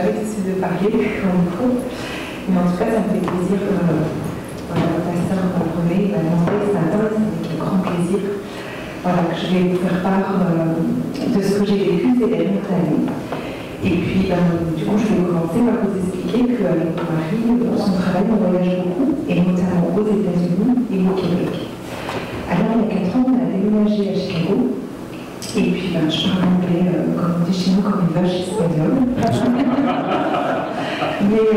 jamais décidé de parler en micro. Mais en tout cas, ça me fait plaisir que le pasteur René m'a demandé ce matin, c'est avec grand plaisir que je vais vous faire part de ce que j'ai vécu ces dernières années. Et puis, du coup, je vais commencer par vous expliquer qu'avec mon mari, son travail, on voyage beaucoup, et notamment aux États-Unis et au Québec. Alors, il y a 4 ans, on a déménagé à Chicago. Et puis, je parle anglais, comme on dit chez nous, comme une vache espagnole. Mais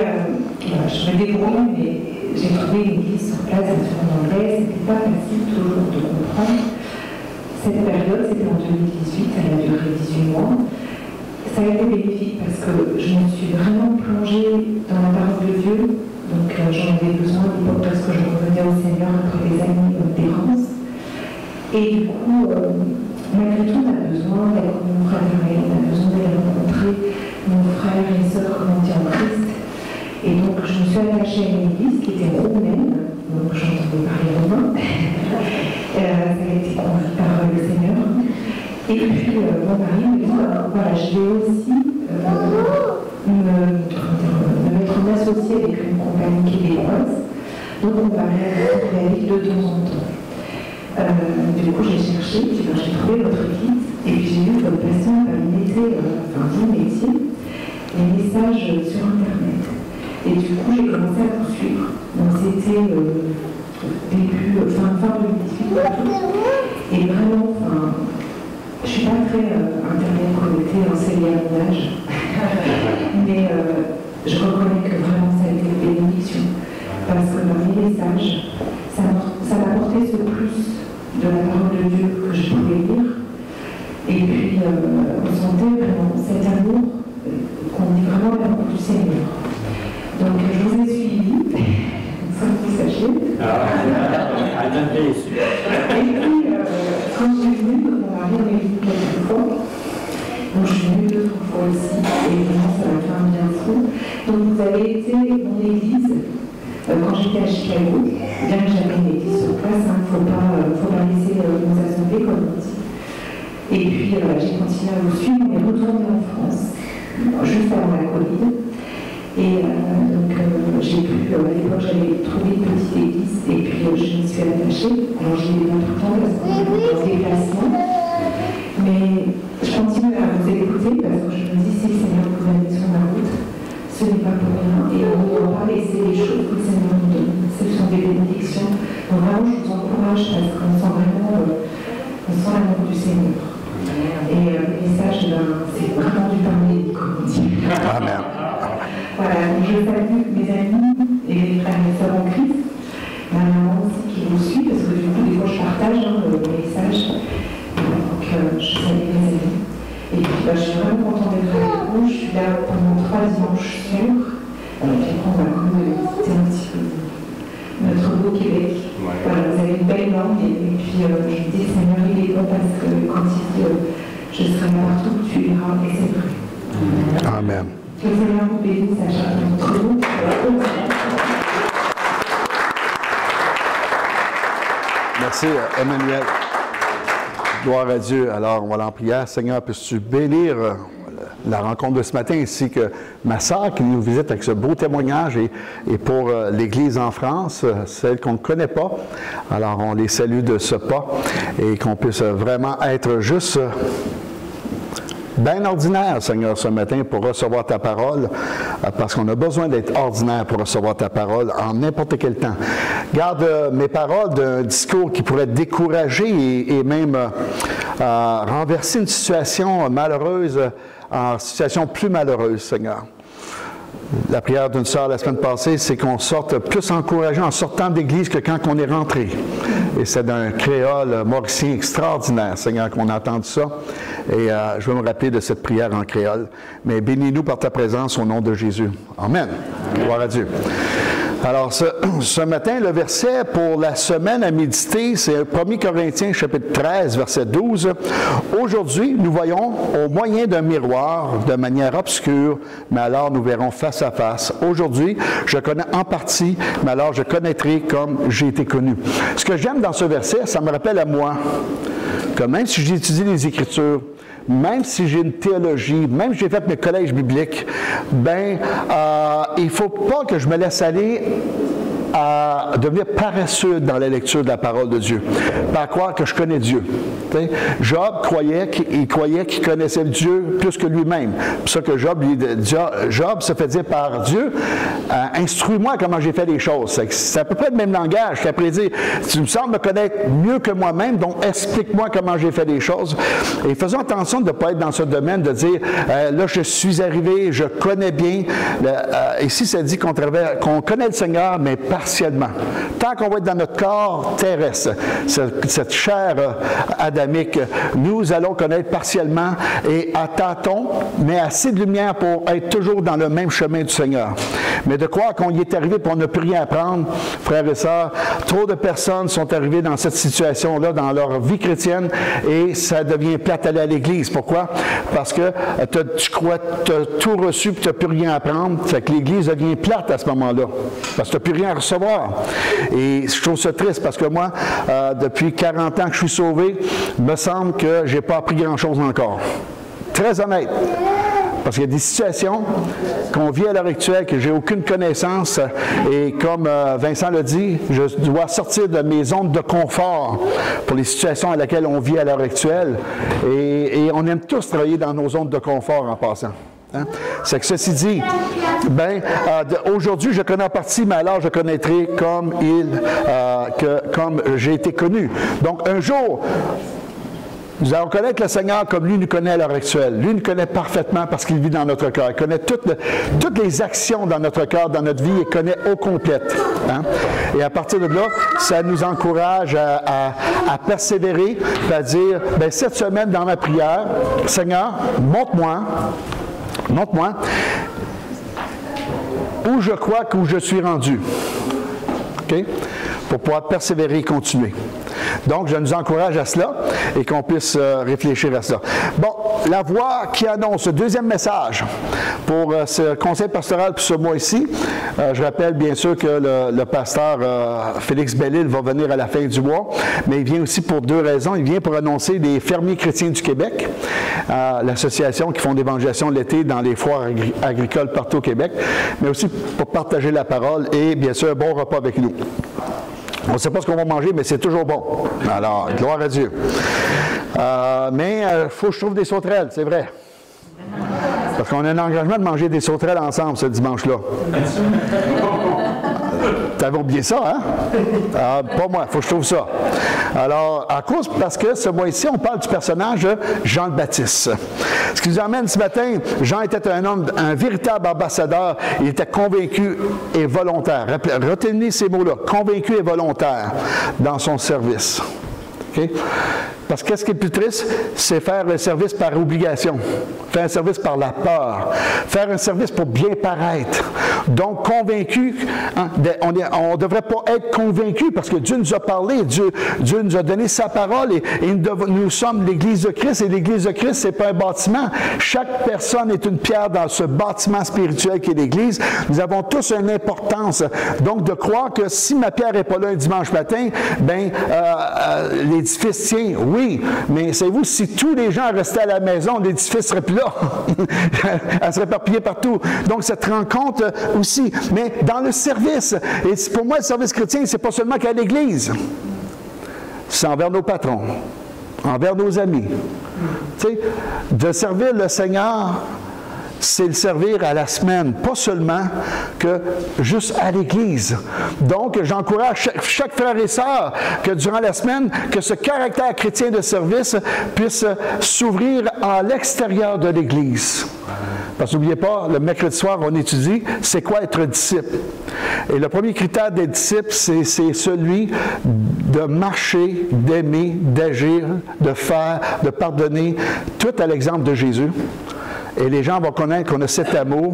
je me débrouille, mais j'ai trouvé une église sur place en anglais. C'était pas facile toujours de comprendre. Cette période, c'était en 2018, elle a duré 18 mois. Ça a été bénéfique parce que je me suis vraiment plongée dans la parole de Dieu. Donc, j'en avais besoin à l'époque parce que je revenais au Seigneur après des années d'errance. Et du coup, malgré tout, on a besoin d'être mon frère et on a besoin d'aller rencontrer nos frères et sœurs commentés en Christ. Et donc, je me suis attachée à une église qui était roumaine, donc j'entendais parler roumain. Ça a été conduit par le Seigneur. Et puis, mon mari me dit, voilà, je vais aussi me mettre en associé avec une compagnie québécoise. Donc, on va aller à l'île de temps en temps. Du coup, j'ai cherché, j'ai trouvé votre église, et puis j'ai vu que votre pasteur vous mettiez les messages sur Internet. Et du coup, j'ai commencé à vous suivre. Donc, c'était fin 2018. Et vraiment, je ne suis pas très Internet connectée, c'est lié à mon âge. Mais je reconnais que vraiment, ça a été une bénédiction. Parce que dans mes messages, ça m'a apporté ce plus de la parole de Dieu que je pouvais lire. Et puis, on sentait vraiment cet amour qu'on est vraiment l'amour du Seigneur. Donc, je vous ai suivi, sans que vous sachiez. Et puis, quand je suis venue, mon mari m'a vu quelques fois. Donc, je suis venue 2 fois aussi. Et vraiment, ça m'a fait un bien fou. Donc, vous avez été mon église. Quand j'étais à Chicago, bien que j'avais une église sur place, il ne faut pas laisser nos assemblées, comme on dit. Et puis, j'ai continué à vous suivre, on est retourné en France, juste avant la Covid. Et donc, j'ai pu, à l'époque, j'avais trouvé une petite église, et puis je m'y suis attachée. Alors, je l'ai pas tout le temps parce qu'on est en déplacement. Mais je continue à vous écouter parce que je me dis, si le Seigneur vous a mis sur ma route, ce n'est pas pour rien, et on ne doit pas laisser les choses que le Seigneur nous donne. Ce sont des bénédictions. Donc vraiment, je vous encourage parce qu'on sent vraiment l'amour du Seigneur. Et le message, c'est vraiment du parler, comme on dit. Amen. Voilà, je salue mes amis et mes frères et sœurs en Christ, ma maman aussi qui vous suit, parce que du coup, des fois, je partage le message. Donc, je salue mes amis. Et puis, je suis vraiment contente d'être avec vous. Je suis là pendant 3 dimanches sûrs. Et puis, on va quand même visiter un petit peu notre beau Québec. Ouais. Voilà, vous avez une belle langue. Et puis, je me dis, Seigneur, il est bon parce que quand il dit, je serai partout où tu iras, et c'est vrai. Amen. Que le Seigneur vous bénisse à chacun d'entre vous. Merci, Emmanuel. Gloire à Dieu. Alors, on va aller en prière. Seigneur, puisses-tu bénir la rencontre de ce matin, ainsi que ma sœur qui nous visite avec ce beau témoignage et pour l'Église en France, celle qu'on ne connaît pas. Alors, on les salue de ce pas et qu'on puisse vraiment être juste bien ordinaire, Seigneur, ce matin pour recevoir ta parole, parce qu'on a besoin d'être ordinaire pour recevoir ta parole en n'importe quel temps. Garde mes paroles d'un discours qui pourrait décourager et même renverser une situation malheureuse en situation plus malheureuse, Seigneur. La prière d'une sœur la semaine passée, c'est qu'on sorte plus encouragé en sortant d'église que quand on est rentré. Et c'est d'un créole mauricien extraordinaire, Seigneur, qu'on a entendu ça. Et je vais me rappeler de cette prière en créole. Mais bénis-nous par ta présence au nom de Jésus. Amen. Gloire à Dieu. Alors, ce matin, le verset pour la semaine à méditer, c'est 1 Corinthiens, chapitre 13, verset 12. Aujourd'hui, nous voyons au moyen d'un miroir, de manière obscure, mais alors nous verrons face à face. Aujourd'hui, je connais en partie, mais alors je connaîtrai comme j'ai été connu. Ce que j'aime dans ce verset, ça me rappelle à moi que même si j'étudie les Écritures, même si j'ai une théologie, même si j'ai fait mes collèges bibliques, il ne faut pas que je me laisse aller à devenir paresseux dans la lecture de la parole de Dieu, pas à croire que je connais Dieu. T'sais? Job croyait qu'il connaissait Dieu plus que lui-même. C'est pour ça que Job se fait dire par Dieu, instruis-moi comment j'ai fait les choses. C'est à peu près le même langage qu'après dire, tu me sembles me connaître mieux que moi-même, donc explique-moi comment j'ai fait les choses. Et faisons attention de ne pas être dans ce domaine, de dire, là je suis arrivé, je connais bien. Ici, ça dit qu'on connaît le Seigneur, mais partiellement. Tant qu'on va être dans notre corps terrestre, cette chair adamique, nous allons connaître partiellement et à tâtons, mais assez de lumière pour être toujours dans le même chemin du Seigneur. Mais de croire qu'on y est arrivé et qu'on n'a plus rien à apprendre, frères et sœurs, trop de personnes sont arrivées dans cette situation-là dans leur vie chrétienne et ça devient plate aller à l'Église. Pourquoi? Parce que tu crois que tu as tout reçu et tu n'as plus rien à apprendre. Fait que l'Église devient plate à ce moment-là. Parce que tu n'as plus rien à recevoir. Et je trouve ça triste parce que moi, depuis 40 ans que je suis sauvé, il me semble que je n'ai pas appris grand-chose encore. Très honnête. Parce qu'il y a des situations qu'on vit à l'heure actuelle que je n'ai aucune connaissance et comme Vincent l'a dit, je dois sortir de mes zones de confort pour les situations à laquelle on vit à l'heure actuelle. Et on aime tous travailler dans nos zones de confort en passant. Hein? C'est que ceci dit, aujourd'hui je connais en partie, mais alors je connaîtrai comme j'ai été connu. Donc un jour, nous allons connaître le Seigneur comme lui nous connaît à l'heure actuelle. Lui nous connaît parfaitement parce qu'il vit dans notre cœur. Il connaît toutes les actions dans notre cœur, dans notre vie, il connaît au complète. Hein? Et à partir de là, ça nous encourage à persévérer, à dire, cette semaine dans ma prière, Seigneur, montre-moi où je crois où je suis rendu. OK? Pour pouvoir persévérer et continuer. Donc, je nous encourage à cela et qu'on puisse réfléchir à cela. Bon, la voix qui annonce le deuxième message pour ce conseil pastoral pour ce mois-ci. Je rappelle bien sûr que le pasteur Félix Bellil va venir à la fin du mois, mais il vient aussi pour deux raisons. Il vient pour annoncer les fermiers chrétiens du Québec, l'association qui font l'évangélisation l'été dans les foires agricoles partout au Québec, mais aussi pour partager la parole et bien sûr un bon repas avec nous. On ne sait pas ce qu'on va manger, mais c'est toujours bon. Alors, gloire à Dieu. Mais il faut que je trouve des sauterelles, c'est vrai. Parce qu'on a un engagement de manger des sauterelles ensemble ce dimanche-là. T'avais oublié ça, hein? Pas moi, il faut que je trouve ça. Alors, parce que ce mois-ci, on parle du personnage de Jean le Baptiste. Ce qui nous emmène ce matin, Jean était un véritable ambassadeur. Il était convaincu et volontaire. Retenez ces mots-là, convaincu et volontaire dans son service. Okay? Parce que qu'est-ce qui est le plus triste? C'est faire le service par obligation, faire un service par la peur, faire un service pour bien paraître. Donc, convaincu, hein, on ne devrait pas être convaincu parce que Dieu nous a parlé, Dieu nous a donné sa parole et nous sommes l'Église de Christ et l'Église de Christ, ce n'est pas un bâtiment. Chaque personne est une pierre dans ce bâtiment spirituel qui est l'Église. Nous avons tous une importance. Donc, de croire que si ma pierre n'est pas là un dimanche matin, l'édifice tient, oui, mais savez-vous, si tous les gens restaient à la maison, l'édifice ne serait plus là. Elle serait éparpillée partout. Donc, cette rencontre aussi. Mais dans le service, et pour moi, le service chrétien, c'est pas seulement qu'à l'Église. C'est envers nos patrons, envers nos amis. Tu sais, de servir le Seigneur, c'est le servir à la semaine, pas seulement que juste à l'Église. Donc, j'encourage chaque frère et sœur que durant la semaine, que ce caractère chrétien de service puisse s'ouvrir à l'extérieur de l'Église. Parce que n'oubliez pas, le mercredi soir, on étudie, c'est quoi être disciple. Et le premier critère d'être disciple, c'est celui de marcher, d'aimer, d'agir, de faire, de pardonner, tout à l'exemple de Jésus. Et les gens vont connaître qu'on a cet amour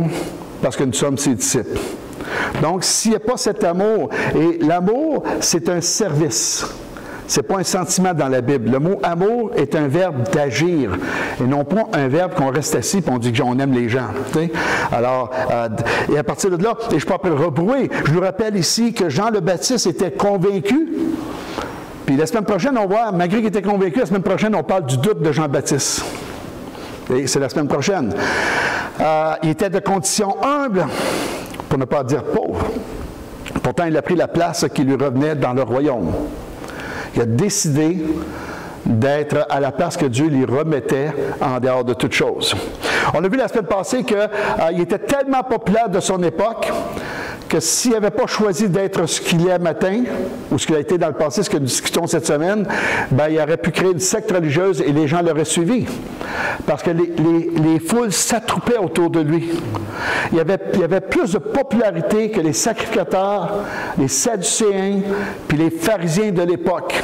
parce que nous sommes ses disciples. Donc, s'il n'y a pas cet amour, et l'amour, c'est un service. Ce n'est pas un sentiment dans la Bible. Le mot amour est un verbe d'agir et non pas un verbe qu'on reste assis et on dit qu'on aime les gens. T'sais? Alors, et à partir de là, et je ne peux pas le rebrouer, je vous rappelle ici que Jean le Baptiste était convaincu. Puis la semaine prochaine, on voit, malgré qu'il était convaincu, la semaine prochaine, on parle du doute de Jean-Baptiste. Et c'est la semaine prochaine. Il était de condition humble, pour ne pas dire pauvre. Pourtant, il a pris la place qui lui revenait dans le royaume. Il a décidé d'être à la place que Dieu lui remettait en dehors de toute chose. On a vu la semaine passée qu'il était tellement populaire de son époque que s'il n'avait pas choisi d'être ce qu'il est matin, ou ce qu'il a été dans le passé, ce que nous discutons cette semaine, ben, il aurait pu créer une secte religieuse et les gens l'auraient suivi. Parce que les foules s'attroupaient autour de lui. Il y avait plus de popularité que les sacrificateurs, les sadducéens, puis les pharisiens de l'époque.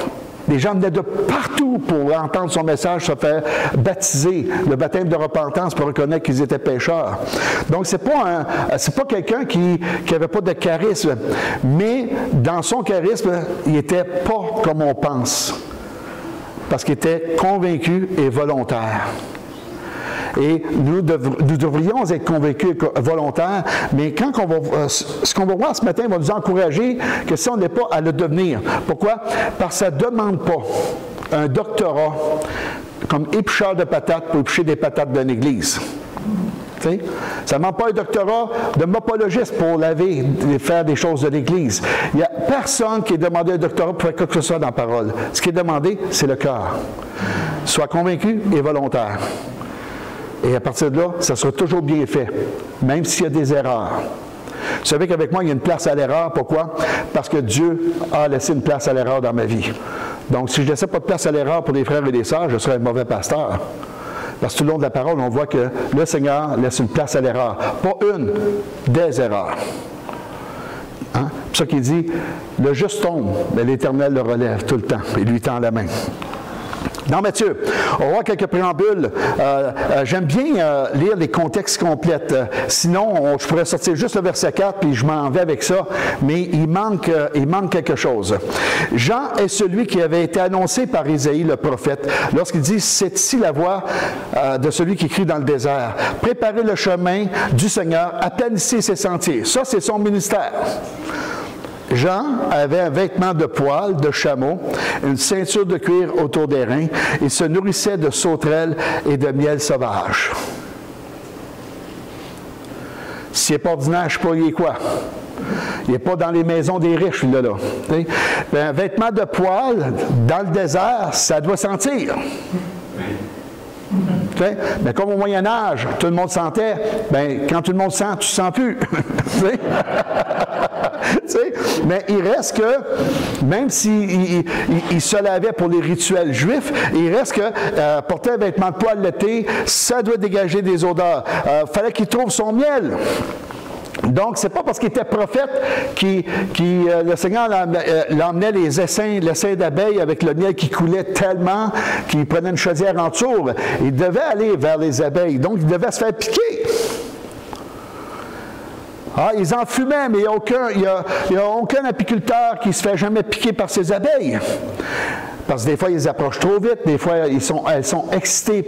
Les gens venaient de partout pour entendre son message, se faire baptiser, le baptême de repentance pour reconnaître qu'ils étaient pécheurs. Donc, c'est pas quelqu'un qui n'avait pas de charisme, mais dans son charisme, il n'était pas comme on pense, parce qu'il était convaincu et volontaire. Et nous devrions être convaincus et volontaires, mais ce qu'on va voir ce matin va nous encourager que si on n'est pas à le devenir. Pourquoi? Parce que ça ne demande pas un doctorat comme éplucheur de patates pour éplucher des patates d'une église. T'sais? Ça ne demande pas un doctorat de mopologiste pour laver et faire des choses de l'Église. Il n'y a personne qui est demandé un doctorat pour faire quoi que ce soit dans la parole. Ce qui est demandé, c'est le cœur. Sois convaincu et volontaire. Et à partir de là, ça sera toujours bien fait, même s'il y a des erreurs. Vous savez qu'avec moi, il y a une place à l'erreur. Pourquoi? Parce que Dieu a laissé une place à l'erreur dans ma vie. Donc, si je ne laissais pas de place à l'erreur pour les frères et les sœurs, je serais un mauvais pasteur. Parce que tout le long de la parole, on voit que le Seigneur laisse une place à l'erreur. Pas une, des erreurs. Hein? C'est ça qu'il dit, le juste tombe, mais l'Éternel le relève tout le temps et lui tend la main. Dans Matthieu, on va voir quelques préambules. J'aime bien lire les contextes complets. Sinon, je pourrais sortir juste le verset 4 puis je m'en vais avec ça, mais il manque quelque chose. Jean est celui qui avait été annoncé par Isaïe le prophète lorsqu'il dit « C'est ici la voix de celui qui crie dans le désert. Préparez le chemin du Seigneur, aplanissez ses sentiers. » Ça, c'est son ministère. Jean avait un vêtement de poil de chameau, une ceinture de cuir autour des reins, et se nourrissait de sauterelles et de miel sauvage. S'il n'est pas ordinaire, je ne sais pas, il est quoi? Il n'est pas dans les maisons des riches, lui, là. Un vêtement de poil, dans le désert, ça doit sentir. Mais comme au Moyen-Âge, tout le monde sentait, bien, quand tout le monde sent, tu ne sens plus. Mais il reste que, même s'il se lavait pour les rituels juifs, il reste que porter un vêtement de poil l'été, ça doit dégager des odeurs. Il fallait qu'il trouve son miel. Donc, ce n'est pas parce qu'il était prophète le Seigneur l'emmenait les essaims d'abeilles avec le miel qui coulait tellement qu'il prenait une chaudière en tour. Il devait aller vers les abeilles, donc il devait se faire piquer. Ah, ils en fumaient, mais il n'y a aucun apiculteur qui ne se fait jamais piquer par ses abeilles. Parce que des fois, ils les approchent trop vite, des fois, elles sont excitées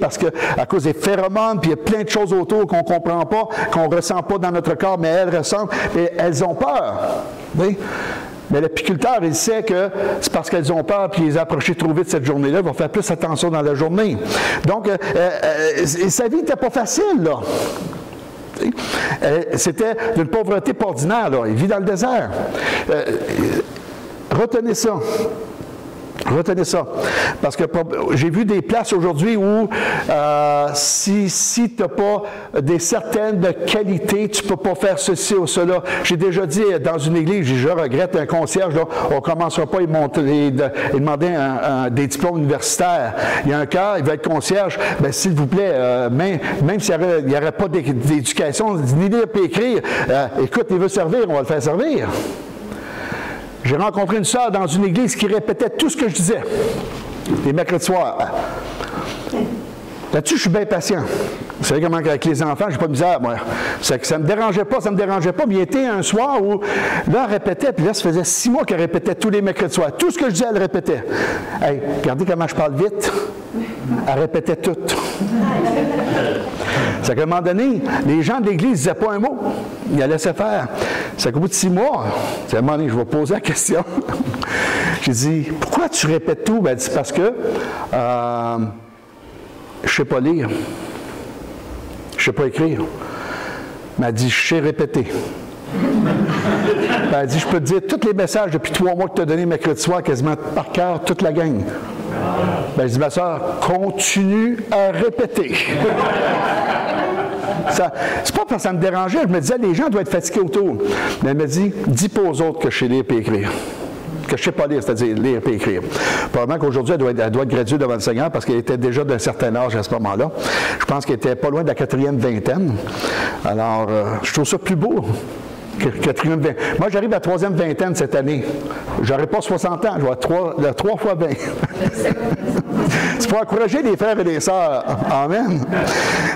à cause des phéromones, puis il y a plein de choses autour qu'on ne comprend pas, qu'on ne ressent pas dans notre corps, mais elles ressentent, et elles ont peur. Oui? Mais l'apiculteur, il sait que c'est parce qu'elles ont peur, puis ils les approchent trop vite cette journée-là, ils vont faire plus attention dans la journée. Donc, sa vie n'était pas facile, là. C'était d'une pauvreté pas ordinaire, là. Il vit dans le désert. Retenez ça. Retenez ça. Parce que j'ai vu des places aujourd'hui où si tu n'as pas des certaines qualités, tu ne peux pas faire ceci ou cela. J'ai déjà dit dans une église, je regrette un concierge, là, on ne commencera pas à demander des diplômes universitaires. Il y a un cas, il va être concierge, bien, s'il vous plaît, même s'il n'y aurait pas d'éducation, ni lire et écrire, écoute, il veut servir, on va le faire servir. J'ai rencontré une sœur dans une église qui répétait tout ce que je disais, les mercredis soirs. Là-dessus, je suis bien patient. Vous savez comment avec les enfants, j'ai pas de misère, moi. Ça ne me dérangeait pas, mais il y était un soir où, là, elle répétait, puis là, ça faisait 6 mois qu'elle répétait tous les mercredis soirs. Tout ce que je disais, elle répétait. Hey, regardez comment je parle vite. Elle répétait tout. C'est qu'à un moment donné, les gens de l'Église ne disaient pas un mot. Ils la laissaient faire. C'est qu'au bout de 6 mois, à un moment donné, je vais poser la question. J'ai dit, pourquoi tu répètes tout? Ben, elle dit, parce que je ne sais pas lire. je ne sais pas écrire. Mais elle dit, je sais répéter. Elle dit, je peux te dire tous les messages depuis 3 mois que tu as donné mercredi soir, quasiment par cœur, toute la gang. Elle dit, ma soeur, continue à répéter. C'est pas parce que ça me dérangeait, je me disais, les gens doivent être fatigués autour. Mais elle me dit, dis pas aux autres que je sais lire et écrire. Que je ne sais pas lire, c'est-à-dire lire et écrire. Probablement qu'aujourd'hui, elle doit être graduée devant le Seigneur parce qu'elle était déjà d'un certain âge à ce moment-là. Je pense qu'elle était pas loin de la 4e vingtaine. Alors, je trouve ça plus beau. 4e vingtaine. Moi, j'arrive à la 3e vingtaine cette année. J'aurai pas 60 ans, je vais avoir 3 fois 20. C'est pour encourager les frères et les sœurs. Amen.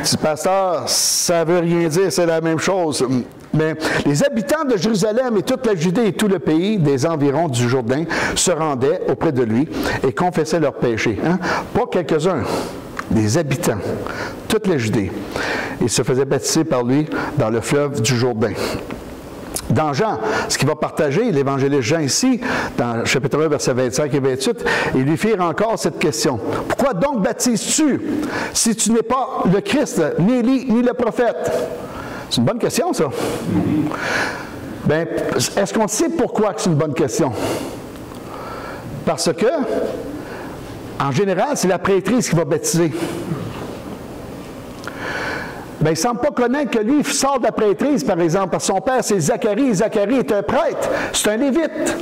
Tu dis, pasteur, ça ne veut rien dire, c'est la même chose. Mais les habitants de Jérusalem et toute la Judée et tout le pays des environs du Jourdain se rendaient auprès de lui et confessaient leurs péchés. Hein? Pas quelques-uns, des habitants, toute la Judée. Ils se faisaient baptiser par lui dans le fleuve du Jourdain. Dans Jean, ce qu'il va partager, l'évangéliste Jean ici, dans chapitre 1, versets 25 et 28, ils lui firent encore cette question. « Pourquoi donc baptises-tu si tu n'es pas le Christ, ni Élie, ni le prophète? » C'est une bonne question, ça. Bien, est-ce qu'on sait pourquoi c'est une bonne question? Parce que, en général, c'est la prêtrise qui va baptiser. Bien, il ne semble pas connaître que lui, il sort de la prêtrise, par exemple, parce que son père, c'est Zacharie. Zacharie est un prêtre. C'est un lévite.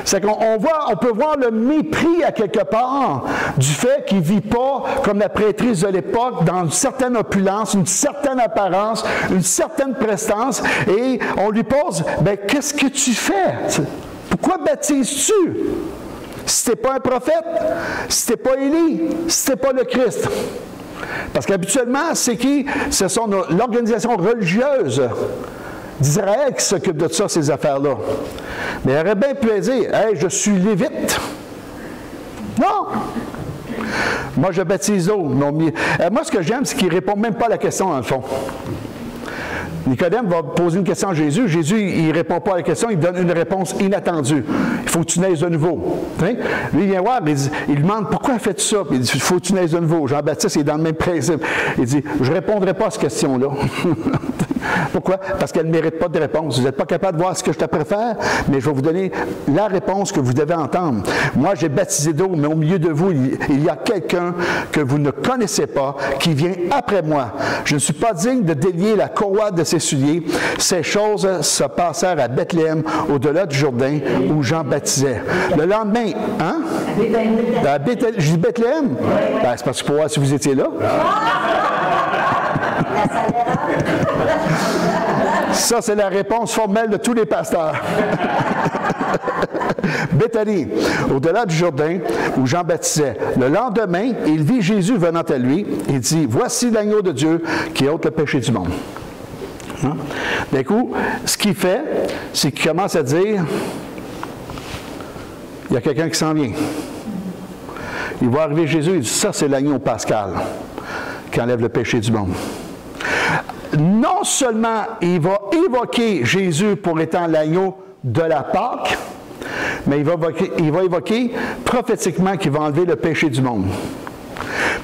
C'est qu'on peut voir le mépris à quelque part du fait qu'il ne vit pas comme la prêtrise de l'époque, dans une certaine opulence, une certaine apparence, une certaine prestance, et on lui pose, bien, qu'est-ce que tu fais? Pourquoi baptises-tu? Si tu n'es pas un prophète, si tu n'es pas Élie, si tu n'es pas le Christ. Parce qu'habituellement, c'est qui? Ce sont l'organisation religieuse d'Israël qui s'occupe de ça, ces affaires-là. Mais il aurait bien pu dire, « Hey, je suis lévite. » Non! Moi, je baptise d'eau. Moi, ce que j'aime, c'est qu'il ne répond même pas à la question, dans le fond. Nicodème va poser une question à Jésus. Jésus, il ne répond pas à la question, il donne une réponse inattendue. Il faut que tu naisses de nouveau. Hein? Lui, il vient voir, mais il demande, pourquoi fais-tu ça? Puis il dit, il faut que tu naisses de nouveau. Jean-Baptiste, il est dans le même principe. Il dit, je ne répondrai pas à cette question-là. Pourquoi? Parce qu'elle ne mérite pas de réponse. Vous n'êtes pas capable de voir ce que je te préfère, mais je vais vous donner la réponse que vous devez entendre. Moi, j'ai baptisé d'eau, mais au milieu de vous, il y a quelqu'un que vous ne connaissez pas, qui vient après moi. Je ne suis pas digne de délier la courroie de ses souliers. Ces choses se passèrent à Bethléem, au-delà du Jourdain, où Jean baptisait. Le lendemain, hein? À Bethléem. Je dis Bethléem? Ben, c'est parce que pour voir si vous étiez là. Ça, c'est la réponse formelle de tous les pasteurs. Béthanie, au-delà du Jourdain, où Jean baptisait. Le lendemain, il vit Jésus venant à lui. Il dit, « Voici l'agneau de Dieu qui ôte le péché du monde. » Hein? D'un coup, ce qu'il fait, c'est qu'il commence à dire, il y a quelqu'un qui s'en vient. Il voit arriver Jésus, il dit, ça c'est l'agneau pascal qui enlève le péché du monde. Non seulement il va évoquer Jésus pour étant l'agneau de la Pâque, mais il va évoquer prophétiquement qu'il va enlever le péché du monde.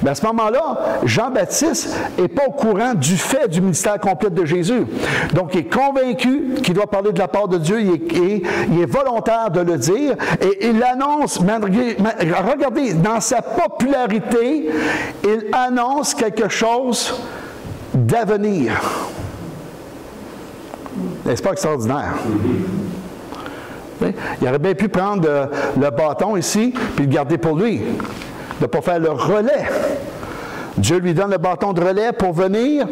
Mais à ce moment-là, Jean-Baptiste n'est pas au courant du fait du ministère complet de Jésus. Donc, il est convaincu qu'il doit parler de la part de Dieu et il est volontaire de le dire. Et il l'annonce, regardez, dans sa popularité, il annonce quelque chose d'avenir. N'est-ce pas extraordinaire? Il aurait bien pu prendre le bâton ici puis le garder pour lui. De ne pas faire le relais. Dieu lui donne le bâton de relais pour venir,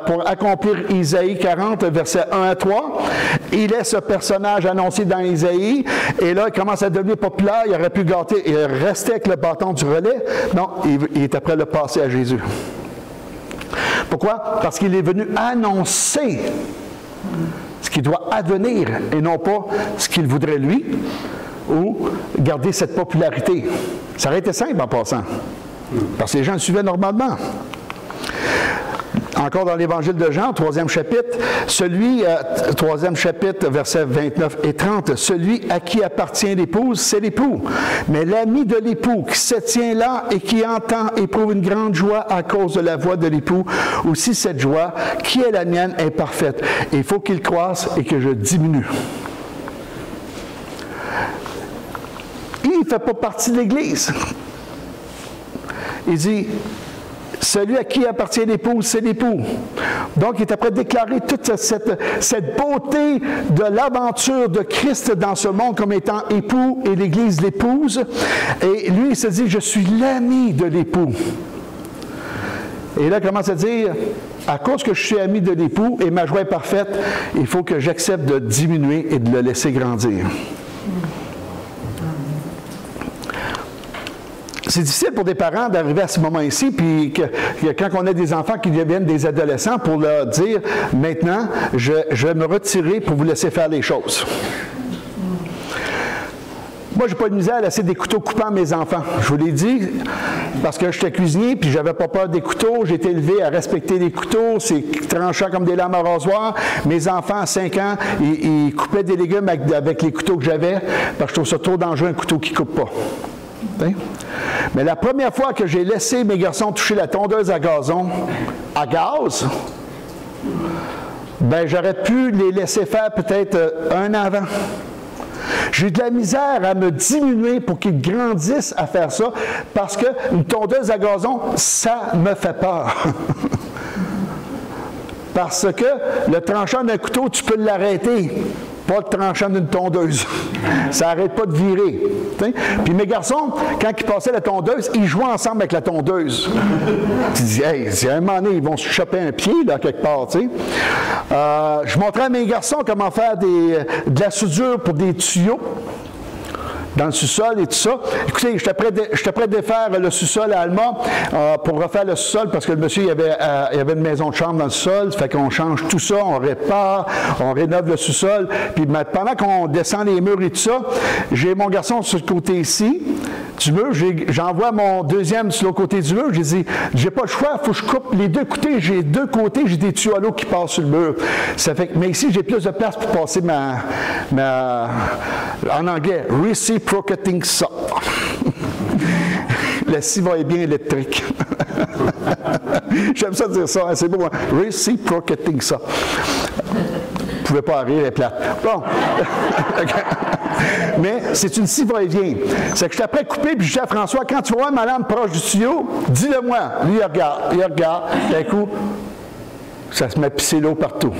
pour accomplir Isaïe 40, versets 1 à 3. Il est ce personnage annoncé dans Isaïe, et là, il commence à devenir populaire, il aurait pu rester avec le bâton du relais. Non, il est après le passer à Jésus. Pourquoi? Parce qu'il est venu annoncer ce qui doit advenir, et non pas ce qu'il voudrait lui, ou garder cette popularité. Ça aurait été simple en passant, parce que les gens le suivaient normalement. encore dans l'Évangile de Jean, 3e chapitre, 3e chapitre, versets 29 et 30, celui à qui appartient l'épouse, c'est l'époux. Mais l'ami de l'époux qui se tient là et qui entend éprouve une grande joie à cause de la voix de l'époux. Aussi cette joie, qui est la mienne, est parfaite. Il faut qu'il croisse et que je diminue. Il ne fait pas partie de l'Église. Il dit, celui à qui appartient l'épouse, c'est l'époux. Donc, il est après de déclarer toute cette beauté de l'aventure de Christ dans ce monde comme étant époux et l'Église l'épouse. Et lui, il se dit, je suis l'ami de l'époux. Et là, il commence à dire, à cause que je suis ami de l'époux et ma joie est parfaite, il faut que j'accepte de diminuer et de le laisser grandir. C'est difficile pour des parents d'arriver à ce moment ici, puis que quand on a des enfants qui deviennent des adolescents, pour leur dire, maintenant, je vais me retirer pour vous laisser faire les choses. Moi, je n'ai pas de misère à laisser des couteaux coupants à mes enfants. Je vous l'ai dit, parce que j'étais cuisinier, puis je n'avais pas peur des couteaux. J'ai été élevé à respecter les couteaux. C'est tranchant comme des lames à rasoir. Mes enfants, à 5 ans, ils coupaient des légumes avec les couteaux que j'avais, parce que je trouve ça trop dangereux, un couteau qui ne coupe pas. Mais la première fois que j'ai laissé mes garçons toucher la tondeuse à gazon, à gaz, ben j'aurais pu les laisser faire peut-être un an avant. J'ai de la misère à me diminuer pour qu'ils grandissent à faire ça, parce qu'une tondeuse à gazon, ça me fait peur. Parce que le tranchant d'un couteau, tu peux l'arrêter. Pas le tranchant d'une tondeuse. Ça n'arrête pas de virer. T'sais? Puis mes garçons, quand ils passaient la tondeuse, ils jouaient ensemble avec la tondeuse. Tu dis, hey, à un moment donné, ils vont se choper un pied, là, quelque part. Je montrais à mes garçons comment faire de la soudure pour des tuyaux dans le sous-sol et tout ça. Écoutez, j'étais prêt de faire le sous-sol à Alma pour refaire le sous-sol parce que le monsieur, il y avait une maison de chambre dans le sol. Ça fait qu'on change tout ça, on répare, on rénove le sous-sol. Puis pendant qu'on descend les murs et tout ça, j'ai mon garçon sur le côté ici du mur. J'envoie mon deuxième sur l'autre côté du mur. J'ai dit, j'ai pas le choix, il faut que je coupe les deux côtés. J'ai des tuyaux à l'eau qui passent sur le mur. Ça fait mais ici, j'ai plus de place pour passer en anglais, reciprocating saw. La scie va bien électrique. J'aime ça dire ça, hein, c'est beau. Hein? Reciprocating saw. Vous ne pouvez pas rire, elle est plate. Bon. Mais c'est une scie va-et-vient. C'est que je suis après couper, puis je dis à François, quand tu vois ma lampe proche du tuyau, dis-le-moi. Lui, il regarde. D'un coup, ça se met à pisser l'eau partout.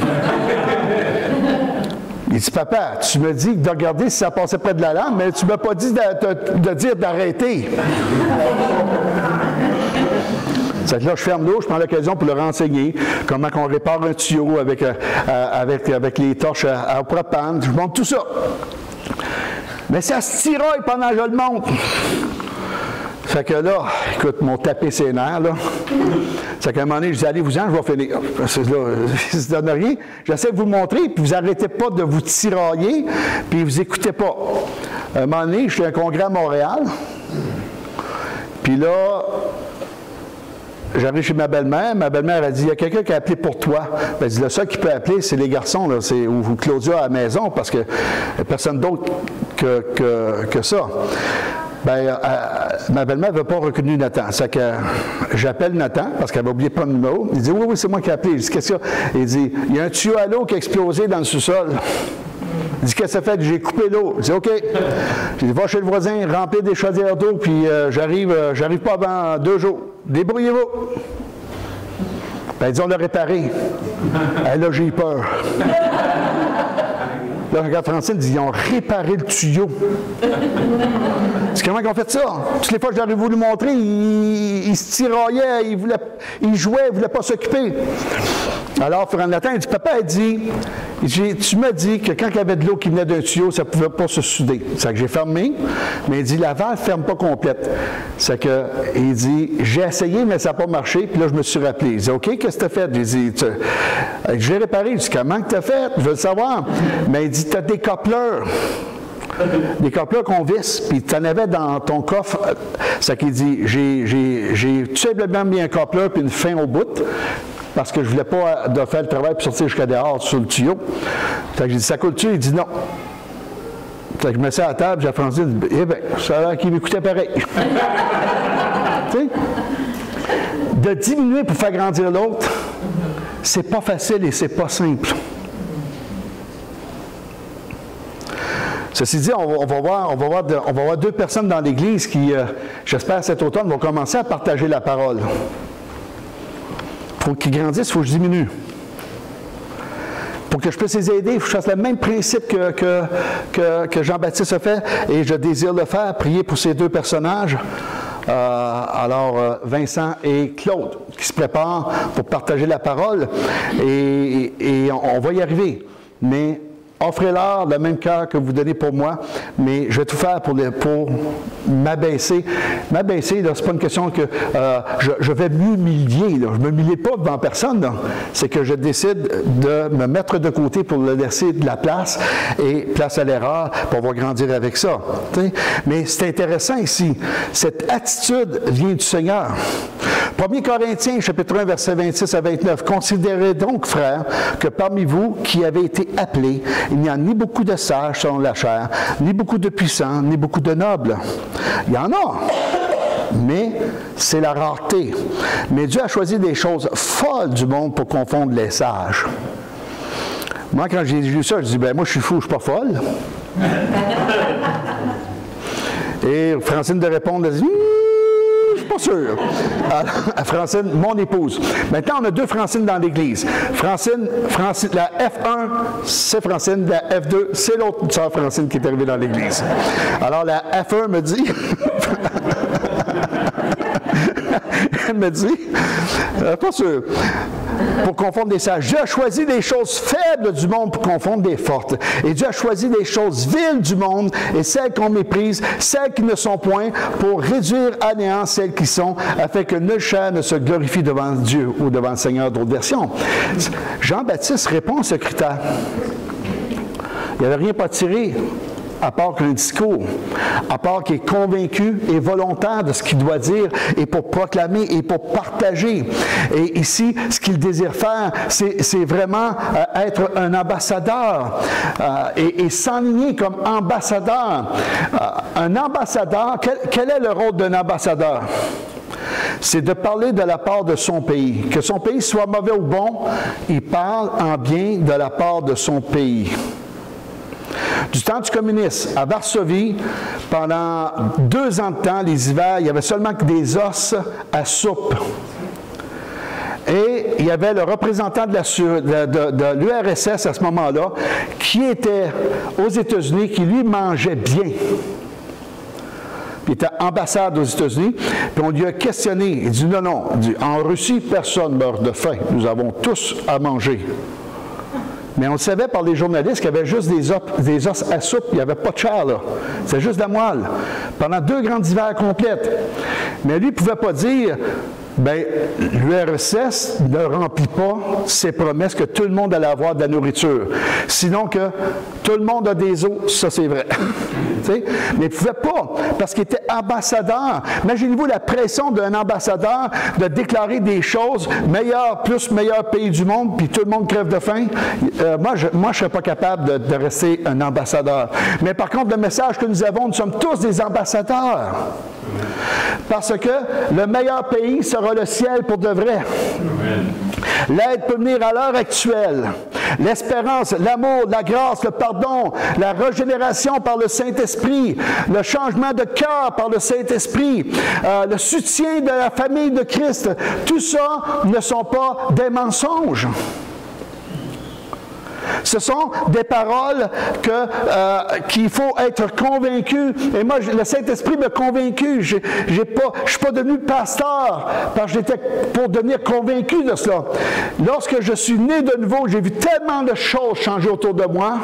Il dit, papa, tu me dis de regarder si ça passait près de la lampe, mais tu ne m'as pas dit de dire d'arrêter. C'est que là, je ferme l'eau, je prends l'occasion pour le renseigner, comment on répare un tuyau avec les torches à propane. Je montre tout ça. Mais ça se tiraille pendant que je le montre. Fait que là, écoute, m'ont tapé ses nerfs, là. C'est qu'à un moment donné, je dis, allez-vous-en, je vais finir. Ça ne se donne rien. J'essaie de vous le montrer, puis vous n'arrêtez pas de vous tirailler, puis vous n'écoutez pas. À un moment donné, je suis à un congrès à Montréal, puis là, j'arrive chez ma belle-mère. Ma belle-mère a dit, il y a quelqu'un qui a appelé pour toi. Elle dit, le seul qui peut appeler, c'est les garçons, là, ou Claudia à la maison, parce que personne d'autre que ça. Bien, ma belle-mère n'avait pas reconnu Nathan. C'est que j'appelle Nathan, parce qu'elle avait oublié de prendre le numéro. Il dit, oui, c'est moi qui ai appelé. Je dis, qu'est-ce qu'il y a? Il dit, il y a un tuyau à l'eau qui a explosé dans le sous-sol. Il dit, qu'est-ce que ça fait? J'ai coupé l'eau. Il dit, OK. J'ai dit, va chez le voisin, remplir des chaudières d'eau, puis j'arrive pas avant 2 jours. Débrouillez-vous. Ben, il dit, on l'a réparé. Et là, j'ai eu peur. Là, je regarde Francine, il dit, ils ont réparé le tuyau. C'est comment ils ont fait ça? Toutes les fois que j'aurais voulu montrer, ils se tiraillaient, ils jouaient, ils ne voulaient pas s'occuper. Alors, Nathan, il dit, papa, il dit, tu m'as dit que quand il y avait de l'eau qui venait d'un tuyau, ça ne pouvait pas se souder. C'est que j'ai fermé, mais il dit, la valve ne ferme pas complète. C'est que, il dit, j'ai essayé, mais ça n'a pas marché, puis là, je me suis rappelé. Il dit, OK, qu'est-ce que tu as fait? J'ai dit, j'ai réparé. Il dit, comment tu as fait? Je veux le savoir. Mais il dit, tu as des coupleurs. Des coupleurs qu'on visse, puis tu en avais dans ton coffre. C'est qu'il dit, j'ai tout simplement mis un coupleur puis une fin au bout. parce que je ne voulais pas de faire le travail pour sortir jusqu'à dehors sur le tuyau. Fait que j'ai dit, ça coule-tu? Il dit non. Fait que je me mets à la table, j'ai à Francine, eh bien, ça a l'air qu'il m'écoutait pareil. Tu sais? De diminuer pour faire grandir l'autre, c'est pas facile et c'est pas simple. Ceci dit, on va voir deux personnes dans l'Église qui, j'espère cet automne, vont commencer à partager la parole. Pour qu'ils grandissent, il faut que je diminue. Pour que je puisse les aider, il faut que je fasse le même principe que Jean-Baptiste a fait, et je désire le faire, prier pour ces deux personnages. Alors, Vincent et Claude, qui se préparent pour partager la parole, et on va y arriver. Mais offrez-leur le même cœur que vous donnez pour moi, mais je vais tout faire pour m'abaisser. M'abaisser, ce n'est pas une question que je vais m'humilier. Je ne m'humilie pas devant personne. C'est que je décide de me mettre de côté pour le laisser de la place, et place à l'erreur, pour pouvoir grandir avec ça. T'sais? Mais c'est intéressant ici. Cette attitude vient du Seigneur. 1 Corinthiens, chapitre 1, versets 26 à 29. « Considérez donc, frères, que parmi vous qui avez été appelés, il n'y a ni beaucoup de sages selon la chair, ni beaucoup de puissants, ni beaucoup de nobles. » Il y en a, mais c'est la rareté. Mais Dieu a choisi des choses folles du monde pour confondre les sages. Moi, quand j'ai lu ça, je dis, ben moi, je suis fou, je ne suis pas folle. Et Francine de répondre, elle dit, je suis pas sûr. Alors, Francine, mon épouse. Maintenant, on a deux Francines dans l'Église. Francine, la F1, c'est Francine. La F2, c'est l'autre sœur Francine qui est arrivée dans l'Église. Alors, la F1 me dit... Elle me dit, pas sûr, pour confondre des sages. Dieu a choisi des choses faibles du monde pour confondre des fortes. Et Dieu a choisi des choses viles du monde et celles qu'on méprise, celles qui ne sont point, pour réduire à néant celles qui sont, afin que nulle chair ne se glorifie devant Dieu ou devant le Seigneur, d'autres versions. Jean-Baptiste répond à ce critère. Il n'y avait rien à tirer, à part qu'un discours, à part qu'il est convaincu et volontaire de ce qu'il doit dire, et pour proclamer et pour partager. Et ici, ce qu'il désire faire, c'est vraiment être un ambassadeur et s'enligner comme ambassadeur. Un ambassadeur, quel est le rôle d'un ambassadeur? C'est de parler de la part de son pays. Que son pays soit mauvais ou bon, il parle en bien de la part de son pays. Du temps du communisme, à Varsovie, pendant 2 ans de temps, les hivers, il n'y avait seulement que des os à soupe. Et il y avait le représentant de l'URSS à ce moment-là, qui était aux États-Unis, qui lui mangeait bien. Il était ambassade aux États-Unis, puis on lui a questionné. Il dit non, non, il dit, en Russie, personne meurt de faim. Nous avons tous à manger. Mais on le savait par les journalistes qu'il y avait juste des os à soupe, il n'y avait pas de chair, là. C'était juste de la moelle. Pendant 2 grands hivers complètes. Mais lui, il ne pouvait pas dire, bien, l'URSS ne remplit pas ses promesses que tout le monde allait avoir de la nourriture. Sinon que tout le monde a des os, ça c'est vrai. Mais il ne pouvait pas, parce qu'il était ambassadeur. Imaginez-vous la pression d'un ambassadeur de déclarer des choses, meilleur pays du monde, puis tout le monde crève de faim. Moi, je ne serais pas capable de rester un ambassadeur. Mais par contre, le message que nous avons, nous sommes tous des ambassadeurs. Parce que le meilleur pays sera le ciel pour de vrai. L'aide peut venir à l'heure actuelle. L'espérance, l'amour, la grâce, le pardon, la régénération par le Saint-Esprit, le changement de cœur par le Saint-Esprit, le soutien de la famille de Christ, tout ça ne sont pas des mensonges. Ce sont des paroles qu'il faut être convaincu. Et moi, le Saint-Esprit m'a convaincu. Je ne suis pas devenu pasteur parce que j'étais pour devenir convaincu de cela. Lorsque je suis né de nouveau, j'ai vu tellement de choses changer autour de moi,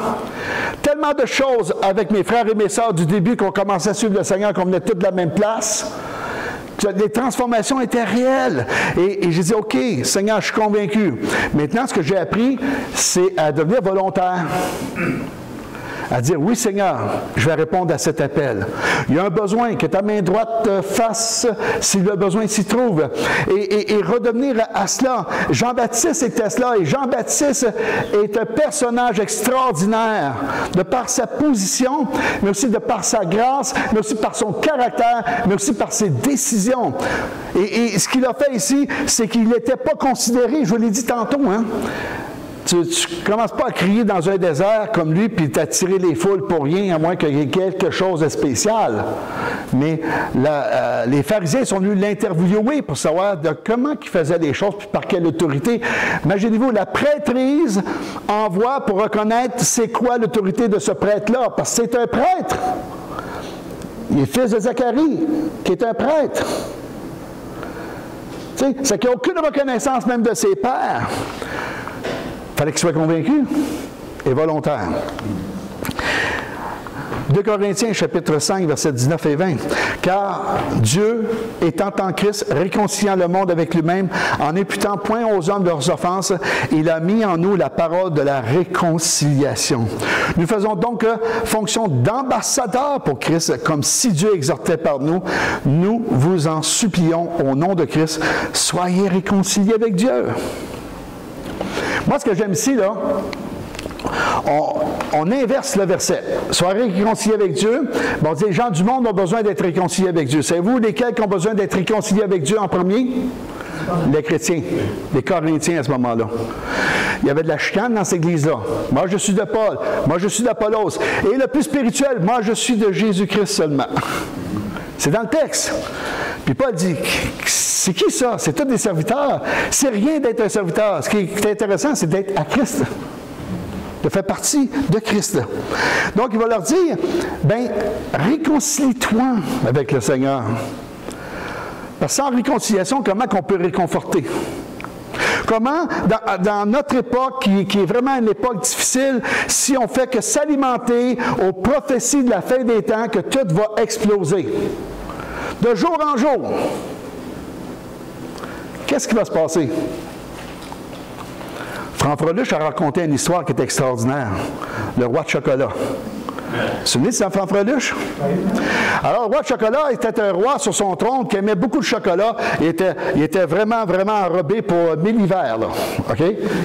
tellement de choses avec mes frères et mes sœurs du début qu'on commençait à suivre le Seigneur, qu'on venait tous de la même place. Les transformations étaient réelles. Et j'ai dit, OK, Seigneur, je suis convaincu. Maintenant, ce que j'ai appris, c'est à devenir volontaire. à dire, oui Seigneur, je vais répondre à cet appel. Il y a un besoin, que ta main droite fasse si le besoin s'y trouve. Et redevenir à cela. Jean-Baptiste était cela, et Jean-Baptiste est un personnage extraordinaire, de par sa position, mais aussi de par sa grâce, mais aussi par son caractère, mais aussi par ses décisions. Et ce qu'il a fait ici, c'est qu'il n'était pas considéré, je vous l'ai dit tantôt, hein? Tu ne commences pas à crier dans un désert comme lui, puis t'attirer les foules pour rien, à moins qu'il y ait quelque chose de spécial. Mais les pharisiens sont venus l'interviewer pour savoir de comment il faisait les choses, puis par quelle autorité. Imaginez-vous, la prêtrise envoie pour reconnaître c'est quoi l'autorité de ce prêtre-là, parce que c'est un prêtre. Il est fils de Zacharie, qui est un prêtre. Tu sais, c'est qu'il n'y a aucune reconnaissance même de ses pères. Il fallait qu'il soit convaincu et volontaire. 2 Corinthiens, chapitre 5, versets 19 et 20. « Car Dieu, étant en Christ, réconciliant le monde avec lui-même, en imputant point aux hommes leurs offenses, il a mis en nous la parole de la réconciliation. Nous faisons donc fonction d'ambassadeurs pour Christ, comme si Dieu exhortait par nous. Nous vous en supplions au nom de Christ, soyez réconciliés avec Dieu. » Moi, ce que j'aime ici, là, on inverse le verset. Soyez réconciliés avec Dieu. Bon, on dit, les gens du monde ont besoin d'être réconciliés avec Dieu. Savez-vous lesquels qui ont besoin d'être réconciliés avec Dieu en premier? Les chrétiens, les Corinthiens à ce moment-là. Il y avait de la chicane dans cette église-là. Moi, je suis de Paul. Moi, je suis d'Apollos. Et le plus spirituel, moi, je suis de Jésus-Christ seulement. C'est dans le texte. Puis Paul dit, c'est qui ça? C'est tous des serviteurs. C'est rien d'être un serviteur. Ce qui est intéressant, c'est d'être à Christ. De faire partie de Christ. Donc, il va leur dire, bien, réconcilie-toi avec le Seigneur. Parce que sans réconciliation, comment qu'on peut réconforter? Comment, dans notre époque, qui est vraiment une époque difficile, si on fait que s'alimenter aux prophéties de la fin des temps, que tout va exploser. De jour en jour. Qu'est-ce qui va se passer? Franck Freluche a raconté une histoire qui est extraordinaire. Le roi de chocolat. Vous vous souvenez de Franck Freluche? Alors, le roi de chocolat était un roi sur son trône qui aimait beaucoup de chocolat. Il était vraiment, vraiment enrobé pour 1000 hivers. Là. OK?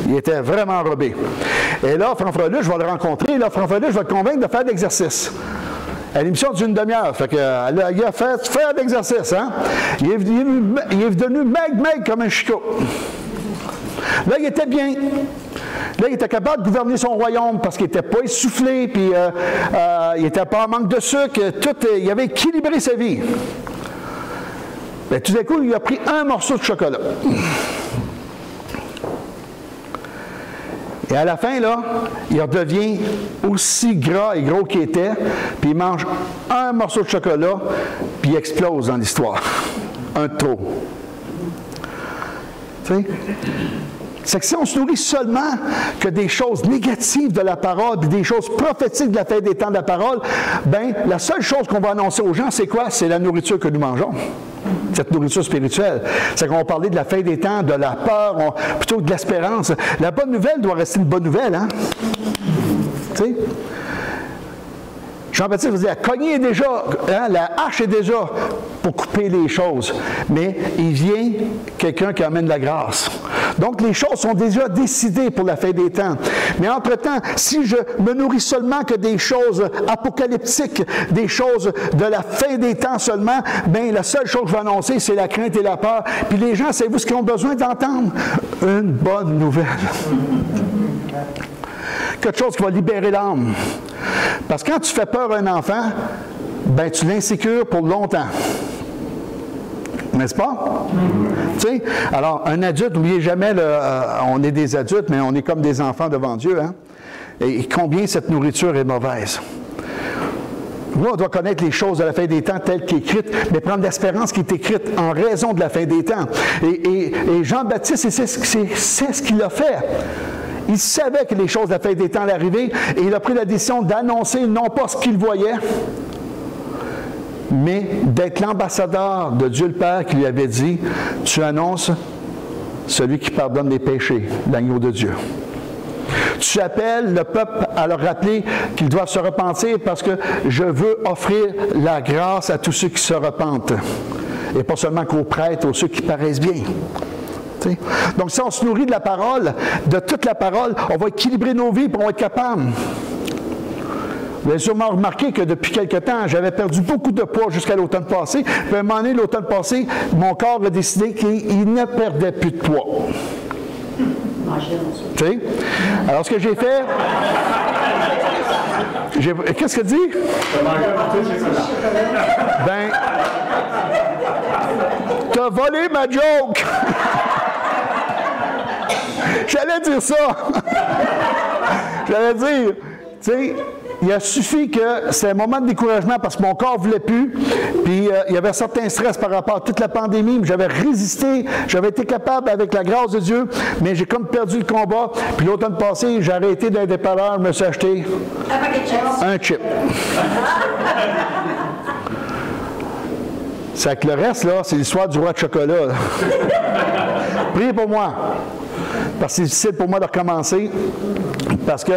Il était vraiment enrobé. Et là, Franck Freluche va le rencontrer. Et là, Franck Freluche va le convaincre de faire de l'exercice. À l'émission d'une demi-heure. Fait que, il a fait faire de l'exercice. Hein? Il est devenu maigre comme un chicot. Là, il était bien. Là, il était capable de gouverner son royaume parce qu'il n'était pas essoufflé, puis il n'était pas en manque de sucre. Il avait équilibré sa vie. Mais tout d'un coup, il a pris un morceau de chocolat. Et à la fin, là, il redevient aussi gras et gros qu'il était, puis il mange un morceau de chocolat, puis il explose dans l'histoire. Un de trop. Tu sais? C'est que si on se nourrit seulement que des choses négatives de la parole, puis des choses prophétiques de la fin des temps de la parole, bien, la seule chose qu'on va annoncer aux gens, c'est quoi? C'est la nourriture que nous mangeons. Cette nourriture spirituelle. C'est qu'on va parler de la fin des temps, de la peur, plutôt que de l'espérance. La bonne nouvelle doit rester une bonne nouvelle, hein? Tu sais? Jean-Baptiste vous dit, la cognée est déjà, hein, la hache est déjà pour couper les choses. Mais il vient quelqu'un qui amène la grâce. Donc, les choses sont déjà décidées pour la fin des temps. Mais entre-temps, si je me nourris seulement que des choses apocalyptiques, des choses de la fin des temps seulement, bien, la seule chose que je vais annoncer, c'est la crainte et la peur. Puis les gens, savez-vous ce qu'ils ont besoin d'entendre? Une bonne nouvelle. Quelque chose qui va libérer l'âme. Parce que quand tu fais peur à un enfant, ben tu l'insécures pour longtemps. N'est-ce pas? Tu sais, alors, un adulte, n'oubliez jamais, on est des adultes, mais on est comme des enfants devant Dieu. Hein? Et combien cette nourriture est mauvaise. Nous, on doit connaître les choses de la fin des temps telles qu'écrites, mais prendre l'espérance qui est écrite en raison de la fin des temps. Et Jean-Baptiste, c'est ce qu'il a fait. Il savait que les choses de la fin des temps allaient arriver et il a pris la décision d'annoncer non pas ce qu'il voyait, mais d'être l'ambassadeur de Dieu le Père qui lui avait dit, tu annonces celui qui pardonne les péchés, l'agneau de Dieu. Tu appelles le peuple à leur rappeler qu'ils doivent se repentir parce que je veux offrir la grâce à tous ceux qui se repentent. Et pas seulement qu'aux prêtres, aux ceux qui paraissent bien. T'sais? Donc, si on se nourrit de la parole, de toute la parole, on va équilibrer nos vies et on va être capable. Vous avez sûrement remarqué que depuis quelque temps, j'avais perdu beaucoup de poids jusqu'à l'automne passé. Puis à un moment donné, l'automne passé, mon corps a décidé qu'il ne perdait plus de poids. T'sais? Alors, ce que j'ai fait... Qu'est-ce que dit? Ben... T'as volé ma joke! J'allais dire ça! J'allais dire, tu sais, il a suffi que c'est un moment de découragement parce que mon corps ne voulait plus, puis il y avait un certain stress par rapport à toute la pandémie, mais j'avais résisté, j'avais été capable avec la grâce de Dieu, mais j'ai comme perdu le combat, puis l'automne passé, j'ai arrêté d'un dépanneur, je me suis acheté un chip. C'est que le reste, là, c'est l'histoire du roi de chocolat. Priez pour moi. Parce que c'est difficile pour moi de recommencer. Parce que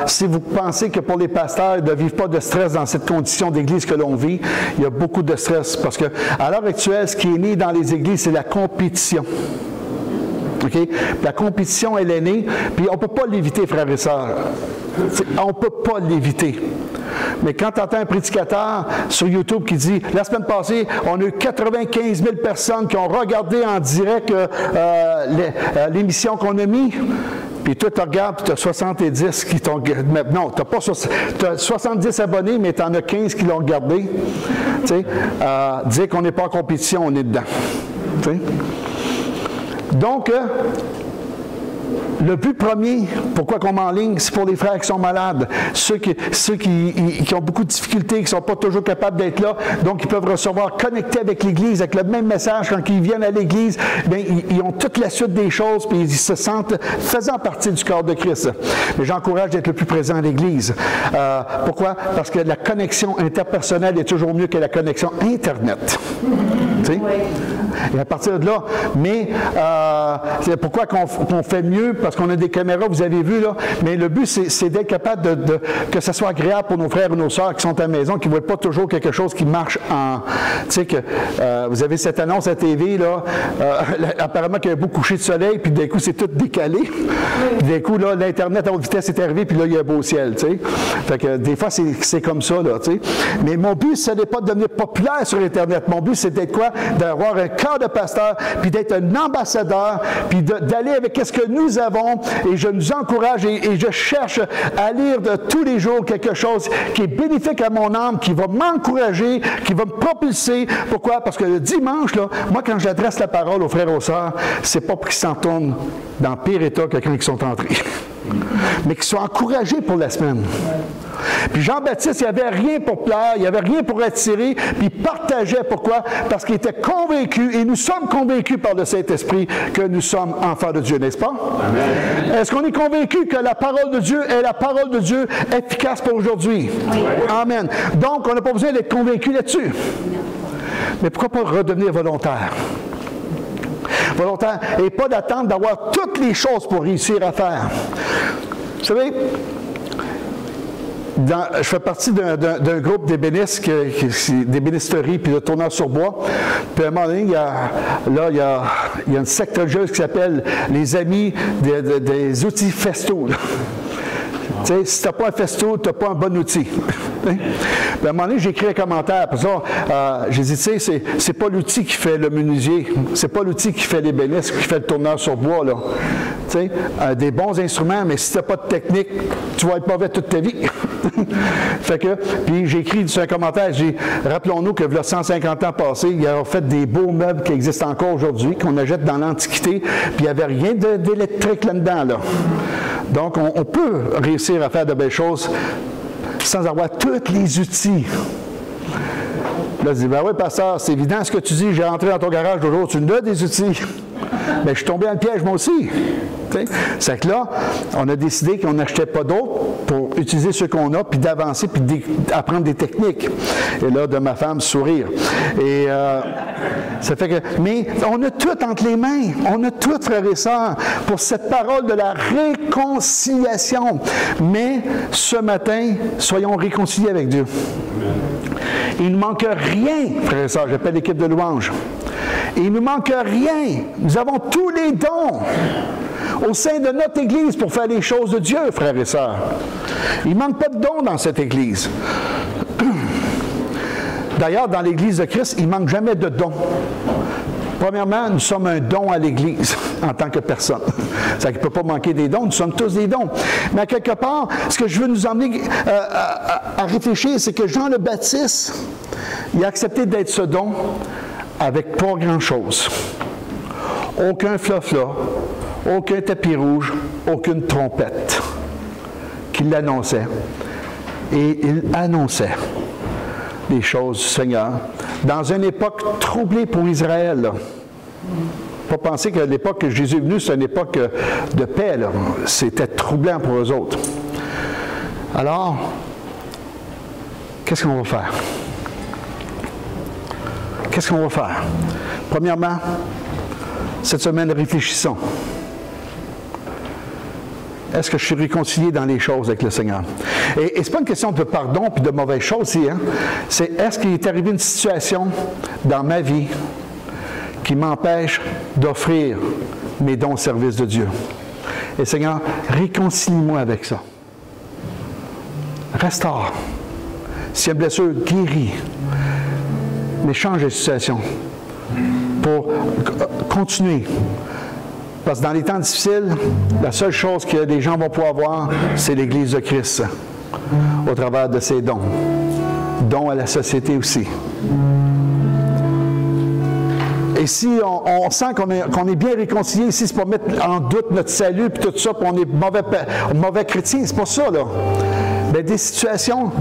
si vous pensez que pour les pasteurs, ils ne vivent pas de stress dans cette condition d'église que l'on vit, il y a beaucoup de stress. Parce qu'à l'heure actuelle, ce qui est né dans les églises, c'est la compétition. Okay? La compétition, elle est née, puis on ne peut pas l'éviter, frères et sœurs. On ne peut pas l'éviter. Mais quand tu entends un prédicateur sur YouTube qui dit « La semaine passée, on a eu 95 000 personnes qui ont regardé en direct l'émission qu'on a mis. » Puis toi, tu regardes, puis tu as 70 qui t'ont... Non, tu as 70 abonnés, mais tu en as 15 qui l'ont regardé. Tu sais, dire qu'on n'est pas en compétition, on est dedans. Tu sais? Donc, le but premier, pourquoi qu'on met en ligne, c'est pour les frères qui sont malades, ceux qui ont beaucoup de difficultés, qui ne sont pas toujours capables d'être là, donc ils peuvent recevoir, connecter avec l'Église, avec le même message quand ils viennent à l'Église, bien, ils ont toute la suite des choses, puis ils se sentent faisant partie du corps de Christ. Mais j'encourage d'être le plus présent à l'Église. Pourquoi? Parce que la connexion interpersonnelle est toujours mieux que la connexion Internet. Tu sais? Et à partir de là, mais c'est pourquoi qu'on fait mieux, parce qu'on a des caméras, vous avez vu, là, mais le but, c'est d'être capable que ça soit agréable pour nos frères et nos sœurs qui sont à la maison, qui ne voient pas toujours quelque chose qui marche en... Tu sais, que vous avez cette annonce à la TV, là, apparemment qu'il y a beaucoup couché de soleil, puis d'un coup, c'est tout décalé. Puis d'un coup, là, l'Internet à haute vitesse est arrivé, puis là, il y a un beau ciel, tu sais. Fait que des fois, c'est comme ça, là, tu sais. Mais mon but, ce n'est pas de devenir populaire sur Internet. Mon but, c'est d'être quoi? D'avoir un cœur de pasteur, puis d'être un ambassadeur, puis d'aller avec ce que nous avons, et je nous encourage et je cherche à lire de tous les jours quelque chose qui est bénéfique à mon âme, qui va m'encourager, qui va me propulser. Pourquoi? Parce que le dimanche, là, moi, quand j'adresse la parole aux frères et aux sœurs, c'est pas pour qu'ils s'en tournent dans le pire état que quand ils sont entrés, mais qu'ils soient encouragés pour la semaine. Puis Jean-Baptiste, il n'y avait rien pour plaire, il n'y avait rien pour attirer, puis il partageait. Pourquoi? Parce qu'il était convaincu, et nous sommes convaincus par le Saint-Esprit que nous sommes enfants de Dieu, n'est-ce pas? Amen. Est-ce qu'on est convaincu que la parole de Dieu est la parole de Dieu efficace pour aujourd'hui? Oui. Amen. Donc, on n'a pas besoin d'être convaincu là-dessus. Mais pourquoi pas redevenir volontaire? Volontaire, et pas d'attendre d'avoir toutes les choses pour réussir à faire. Vous savez, je fais partie d'un groupe d'ébénistes, d'ébénisterie puis de tourneurs sur bois. Puis à un moment donné, il y a une secte religieuse qui s'appelle les Amis des outils Festo. Tu sais, si tu n'as pas un Festo, tu n'as pas un bon outil. Puis à un moment donné, j'ai écrit un commentaire. Puis ça, j'ai dit, tu sais, c'est pas l'outil qui fait le menuisier, c'est pas l'outil qui fait l'ébéniste, qui fait le tourneur sur bois, là. Tu sais, des bons instruments, mais si tu n'as pas de technique, tu vas être mauvais toute ta vie. Fait que, puis j'ai écrit sur un commentaire, rappelons-nous que il y a 150 ans passés, il a fait des beaux meubles qui existent encore aujourd'hui, qu'on achète dans l'Antiquité, puis il n'y avait rien d'électrique là-dedans, là. Donc, on peut réussir à faire de belles choses sans avoir tous les outils. Là, je dis, ben oui, pasteur, c'est évident ce que tu dis, j'ai rentré dans ton garage d'aujourd'hui, tu me donnes des outils. Bien, je suis tombé dans le piège, moi aussi. C'est que là, on a décidé qu'on n'achetait pas d'autres pour utiliser ce qu'on a, puis d'avancer, puis d'apprendre des techniques. Et là, de ma femme, sourire. Et ça fait que... Mais on a tout entre les mains. On a tout, frères et sœurs, pour cette parole de la réconciliation. Mais ce matin, soyons réconciliés avec Dieu. Il ne manque rien, frères et sœurs. J'appelle l'équipe de louange. Il ne manque rien. Nous avons tous les dons au sein de notre Église pour faire les choses de Dieu, frères et sœurs. Il ne manque pas de dons dans cette Église. D'ailleurs, dans l'Église de Christ, il ne manque jamais de dons. Premièrement, nous sommes un don à l'Église en tant que personne. Ça ne peut pas manquer des dons, nous sommes tous des dons. Mais à quelque part, ce que je veux nous emmener à réfléchir, c'est que Jean le Baptiste, il a accepté d'être ce don avec pas grand-chose. Aucun flafla, aucun tapis rouge, aucune trompette qui l'annonçait. Et il annonçait les choses du Seigneur dans une époque troublée pour Israël. Là. Pas penser que l'époque que Jésus est venu, c'est une époque de paix. C'était troublant pour eux autres. Alors, qu'est-ce qu'on va faire? Qu'est-ce qu'on va faire? Premièrement, cette semaine, réfléchissons. Est-ce que je suis réconcilié dans les choses avec le Seigneur? Et ce n'est pas une question de pardon et de mauvaises choses aussi. Hein? C'est est-ce qu'il est arrivé une situation dans ma vie qui m'empêche d'offrir mes dons au service de Dieu? Et Seigneur, réconcilie-moi avec ça. Restaure. Si y a une blessure, guéris. Mais change de situation pour continuer. Parce que dans les temps difficiles, la seule chose que les gens vont pouvoir voir, c'est l'Église de Christ, au travers de ses dons. Dons à la société aussi. Et si on sent qu'on est bien réconcilié ici, c'est pas mettre en doute notre salut, puis tout ça, puis on est mauvais chrétien, c'est pas ça, là. Mais des situations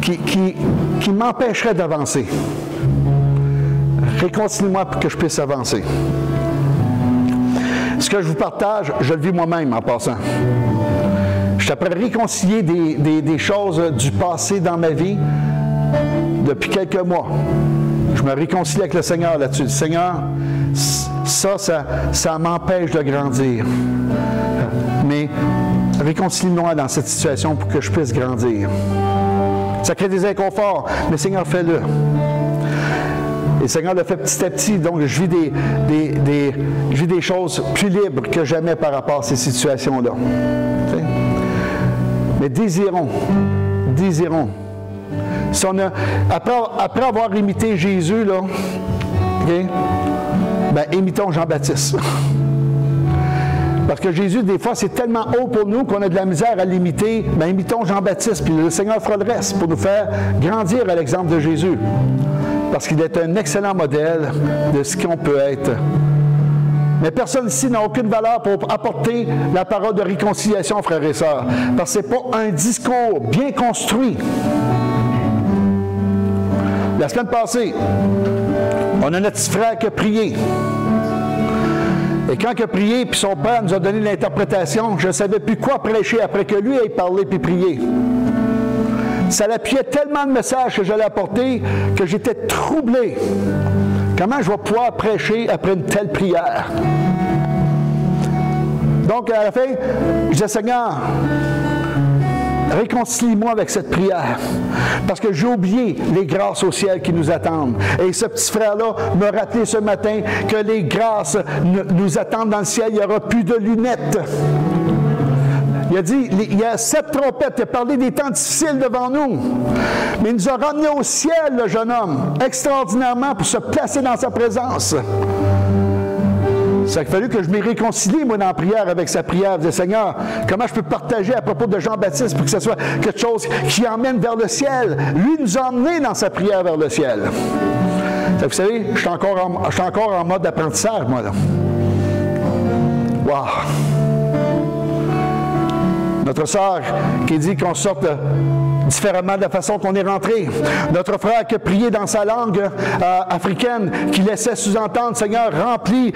qui m'empêcheraient d'avancer. Réconcilie-moi pour que je puisse avancer. Ce que je vous partage, je le vis moi-même en passant. Je suis après réconcilier des choses du passé dans ma vie depuis quelques mois. Je me réconcilie avec le Seigneur là-dessus. Seigneur, ça m'empêche de grandir. Mais réconcilie-moi dans cette situation pour que je puisse grandir. Ça crée des inconforts, mais Seigneur, fais-le. Et le Seigneur le fait petit à petit, donc je vis des choses plus libres que jamais par rapport à ces situations-là. Okay? Mais désirons. Si on a, après avoir imité Jésus, là, okay, ben, imitons Jean-Baptiste. Parce que Jésus, des fois, c'est tellement haut pour nous qu'on a de la misère à l'imiter. Ben, imitons Jean-Baptiste, puis le Seigneur fera le reste pour nous faire grandir à l'exemple de Jésus. Parce qu'il est un excellent modèle de ce qu'on peut être. Mais personne ici n'a aucune valeur pour apporter la parole de réconciliation, frères et sœurs. Parce que ce n'est pas un discours bien construit. La semaine passée, on a notre petit frère qui a prié. Et quand il a prié, puis son père nous a donné l'interprétation, je ne savais plus quoi prêcher après que lui ait parlé puis prié. Ça l'appuyait tellement de messages que j'allais apporter que j'étais troublé. Comment je vais pouvoir prêcher après une telle prière? Donc, à la fin, je disais, Seigneur, réconcilie-moi avec cette prière. Parce que j'ai oublié les grâces au ciel qui nous attendent. Et ce petit frère-là m'a rappelé ce matin que les grâces nous attendent dans le ciel. Il n'y aura plus de lunettes. Il a dit, il y a 7 trompettes, il a parlé des temps difficiles devant nous. Mais il nous a ramenés au ciel, le jeune homme, extraordinairement, pour se placer dans sa présence. Ça a fallu que je m'y réconcilie, moi, dans la prière, avec sa prière. Je disais, Seigneur, comment je peux partager à propos de Jean-Baptiste pour que ce soit quelque chose qui emmène vers le ciel? Lui nous a emmenés dans sa prière vers le ciel. Vous savez, je suis encore en mode apprentissage, moi, là. Wow! Notre sœur qui dit qu'on sorte différemment de la façon qu'on est rentré. Notre frère qui a prié dans sa langue africaine, qui laissait sous-entendre, Seigneur, remplis,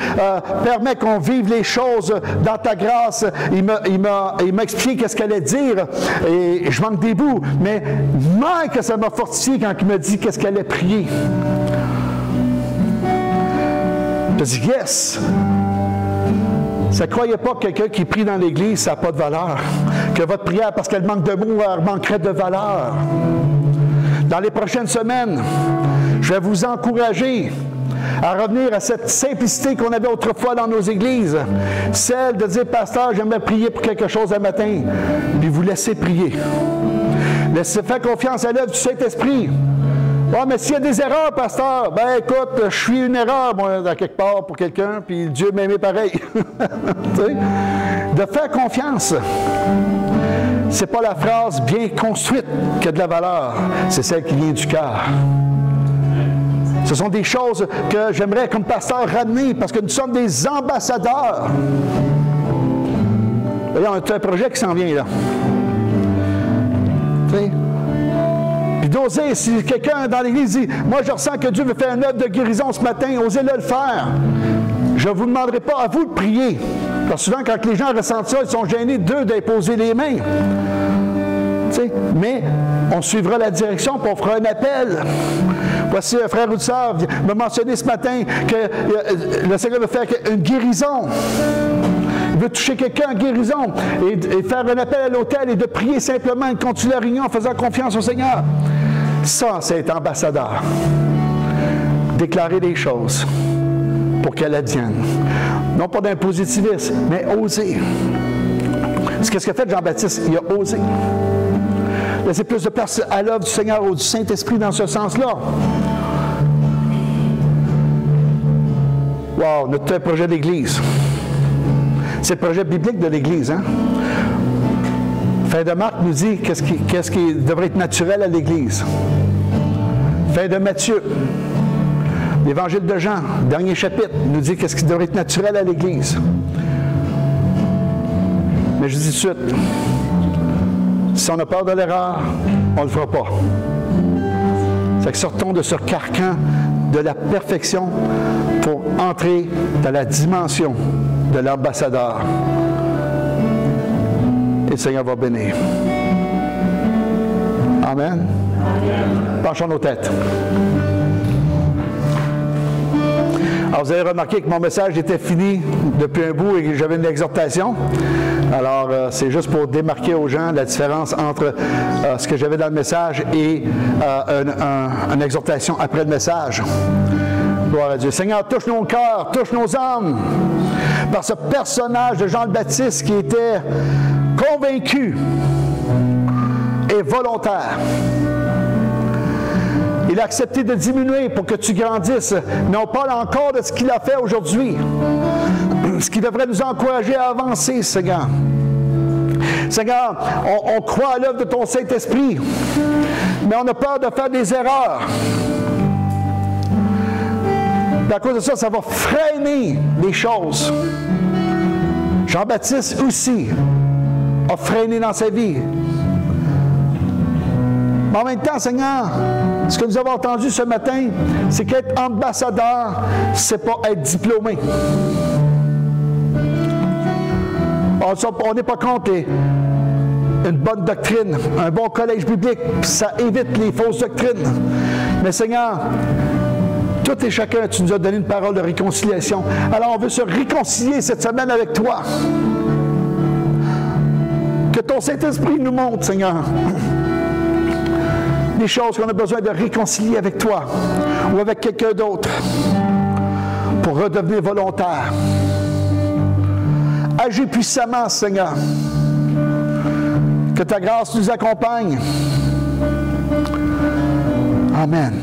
permets qu'on vive les choses dans ta grâce. Il m'a expliqué qu'est-ce qu'elle allait dire et je manque des bouts, mais même que ça m'a fortifié quand il m'a dit qu'est-ce qu'elle allait prier. Je dis, yes! Ça ne croyez pas que quelqu'un qui prie dans l'Église, ça n'a pas de valeur. Que votre prière, parce qu'elle manque de mots, elle manquerait de valeur. Dans les prochaines semaines, je vais vous encourager à revenir à cette simplicité qu'on avait autrefois dans nos églises. Celle de dire, pasteur, j'aimerais prier pour quelque chose un matin. Puis vous laissez prier. Laissez faire confiance à l'œuvre du Saint-Esprit. Ah, mais s'il y a des erreurs, pasteur, ben écoute, je suis une erreur, moi, dans quelque part pour quelqu'un, puis Dieu m'aimait pareil. De faire confiance. C'est pas la phrase bien construite qui a de la valeur, c'est celle qui vient du cœur. Ce sont des choses que j'aimerais, comme pasteur, ramener, parce que nous sommes des ambassadeurs. Voyez, on a un projet qui s'en vient, là. Tu sais? Puis d'oser, si quelqu'un dans l'Église dit « Moi, je ressens que Dieu veut faire une œuvre de guérison ce matin, osez-le le faire. » Je ne vous demanderai pas à vous de prier. Parce que souvent, quand les gens ressentent ça, ils sont gênés d'eux d'imposer les mains. T'sais, mais on suivra la direction, puis on fera un appel. Voici un frère ou une sœur m'a mentionné ce matin que le Seigneur veut faire une guérison. Il veut toucher quelqu'un en guérison et faire un appel à l'autel et de prier simplement et de continuer la réunion en faisant confiance au Seigneur. Ça, c'est être ambassadeur. Déclarer des choses pour qu'elles adviennent. Non pas d'un positivisme, mais oser. C'est ce qu'a fait Jean-Baptiste. Il a osé. Laisser plus de place à l'œuvre du Seigneur ou du Saint-Esprit dans ce sens-là. Wow, notre projet d'Église. C'est le projet biblique de l'Église. Hein? Fin de Marc nous dit qu'est-ce qui devrait être naturel à l'Église. Fin de Matthieu. L'Évangile de Jean, dernier chapitre, nous dit qu'est-ce qui devrait être naturel à l'Église. Mais je dis tout de suite, si on a peur de l'erreur, on ne le fera pas. C'est que sortons de ce carcan de la perfection pour entrer dans la dimension de l'ambassadeur. Et le Seigneur va bénir. Amen. Penchons nos têtes. Alors, vous avez remarqué que mon message était fini depuis un bout et que j'avais une exhortation. Alors, c'est juste pour démarquer aux gens la différence entre ce que j'avais dans le message et une exhortation après le message. Gloire à Dieu. Seigneur, touche nos cœurs, touche nos âmes par ce personnage de Jean le Baptiste qui était convaincu et volontaire. Il a accepté de diminuer pour que tu grandisses. Mais on parle encore de ce qu'il a fait aujourd'hui. Ce qui devrait nous encourager à avancer, Seigneur. Seigneur, on croit à l'œuvre de ton Saint-Esprit, mais on a peur de faire des erreurs. Et à cause de ça, ça va freiner les choses. Jean-Baptiste aussi a freiné dans sa vie. Mais en même temps, Seigneur, ce que nous avons entendu ce matin, c'est qu'être ambassadeur, c'est pas être diplômé. On n'est pas contre une bonne doctrine, un bon collège biblique, ça évite les fausses doctrines. Mais Seigneur, tout et chacun, tu nous as donné une parole de réconciliation. Alors on veut se réconcilier cette semaine avec toi. Que ton Saint-Esprit nous montre, Seigneur, des choses qu'on a besoin de réconcilier avec toi ou avec quelqu'un d'autre pour redevenir volontaire. Agis puissamment, Seigneur. Que ta grâce nous accompagne. Amen.